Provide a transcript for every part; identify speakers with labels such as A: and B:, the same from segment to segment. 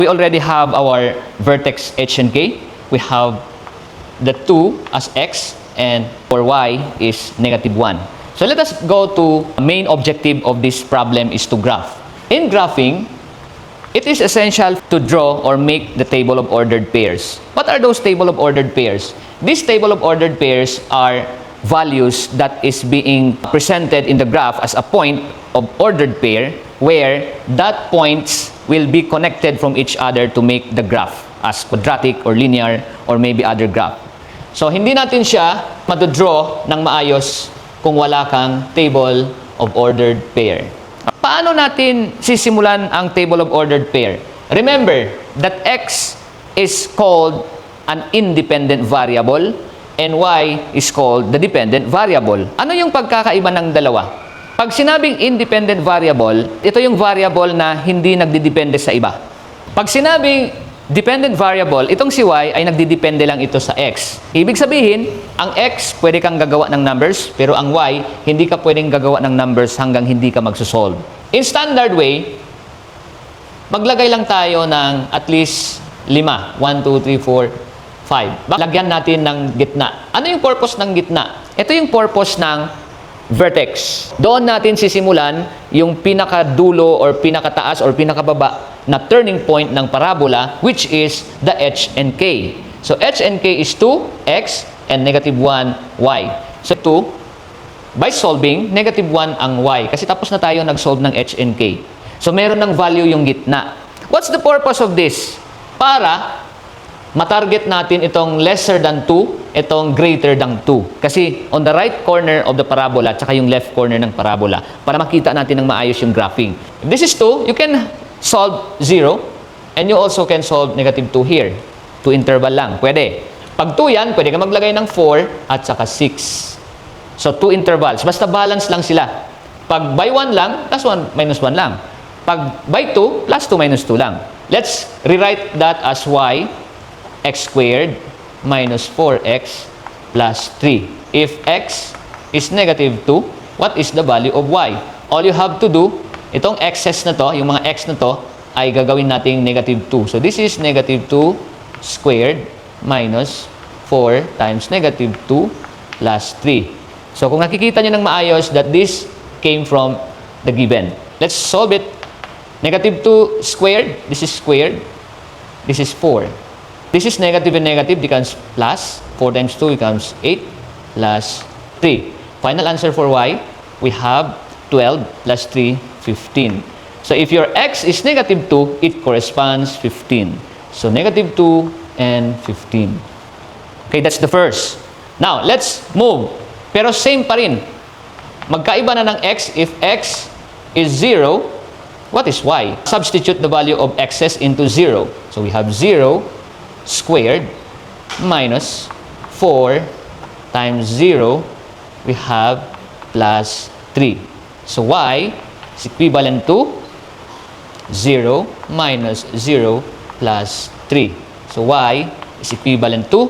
A: We already have our vertex h and k. We have the 2 as x, and for y is -1. So let us go to the main objective of this problem is to graph. In graphing, it is essential to draw or make the table of ordered pairs. What are those table of ordered pairs? These table of ordered pairs are values that is being presented in the graph as a point of ordered pair where that points will be connected from each other to make the graph as quadratic or linear or maybe other graph. So hindi natin siya madodraw ng maayos kung wala kang table of ordered pair. Paano natin sisimulan ang table of ordered pair? Remember that x is called an independent variable and y is called the dependent variable. Ano yung pagkakaiba ng dalawa? Pag sinabing independent variable, ito yung variable na hindi nagdidepende sa iba. Pag sinabing dependent variable, itong si y ay nagdidepende lang ito sa x. Ibig sabihin, ang x pwede kang gagawa ng numbers, pero ang y hindi ka pwedeng gagawa ng numbers hanggang hindi ka magsosolve. In standard way, maglagay lang tayo ng at least 5. 1, 2, 3, 4, 5. Lagyan natin ng gitna. Ano yung purpose ng gitna? Ito yung purpose ng vertex. Doon natin sisimulan yung pinakadulo or pinakataas or pinakababa na turning point ng parabola, which is the h and k. So h and k is 2x and -1 y. So 2, by solving, -1 ang y. Kasi tapos na tayo nag-solve ng h and k. So meron ng value yung gitna. What's the purpose of this? Para matarget natin itong lesser than 2, itong greater than 2. Kasi on the right corner of the parabola, tsaka yung left corner ng parabola, para makita natin ng maayos yung graphing. If this is 2, you can solve 0, and you also can solve -2 here. 2 interval lang, pwede. Pag 2 yan, pwede ka maglagay ng 4 at saka 6. So 2 intervals, basta balance lang sila. Pag by 1 lang, plus 1 minus 1 lang. Pag by 2, plus 2 minus 2 lang. Let's rewrite that as y x squared minus 4x plus 3. If x is -2, what is the value of y? All you have to do, itong x's na to, yung mga x na to, ay gagawin nating -2. So this is -2 squared minus 4 times -2 plus 3. So kung nakikita nyo ng maayos that this came from the given. Let's solve it. -2 squared, this is squared, this is 4. This is negative and negative becomes plus. 4 times 2 becomes 8 plus 3. Final answer for y, we have 12 plus 3, 15. So if your x is -2, it corresponds 15. So -2 and 15. Okay, that's the first. Now, let's move. Pero same pa rin. Magkaiba na ng x. If x is 0, what is y? Substitute the value of x's into 0. So we have 0 squared minus 4 times 0, we have plus 3. So y is equivalent to 0 minus 0 plus 3. So y is equivalent to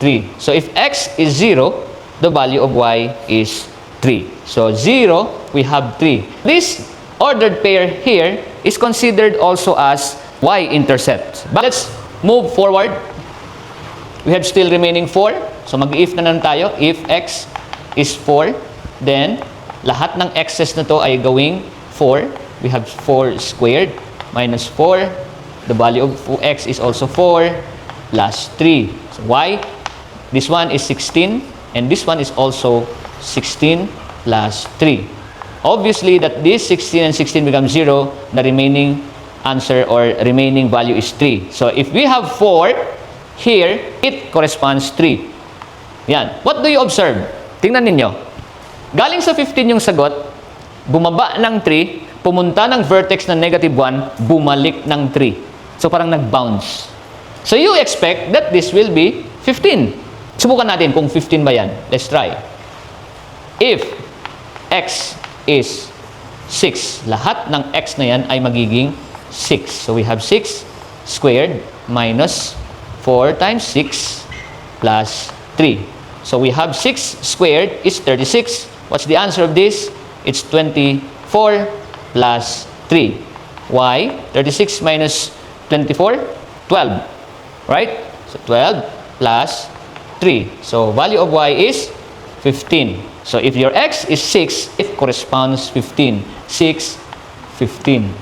A: 3. So if x is 0, the value of y is 3. So 0, we have 3. This ordered pair here is considered also as y-intercept. But let's move forward. We have still remaining 4. So mag-if na lang tayo. If x is 4, then lahat ng x's na to ay gawing 4. We have 4 squared minus 4. The value of x is also 4 plus 3. So y? This one is 16 and this one is also 16 plus 3. Obviously that this 16 and 16 become 0. The remaining answer or remaining value is 3. So if we have 4 here, it corresponds 3. Yan. What do you observe? Tingnan ninyo. Galing sa 15 yung sagot, bumaba ng 3, pumunta ng vertex ng -1, bumalik ng 3. So parang nag-bounce. So you expect that this will be 15. Subukan natin kung 15 ba yan. Let's try. If x is 6, lahat ng x na yan ay magiging 6. So we have 6 squared minus 4 times 6 plus 3. So we have 6 squared is 36. What's the answer of this? It's 24 plus 3. Why? 36 minus 24? 12. Right? So 12 plus 3. So value of y is 15. So if your x is 6, it corresponds 15. 6, 15.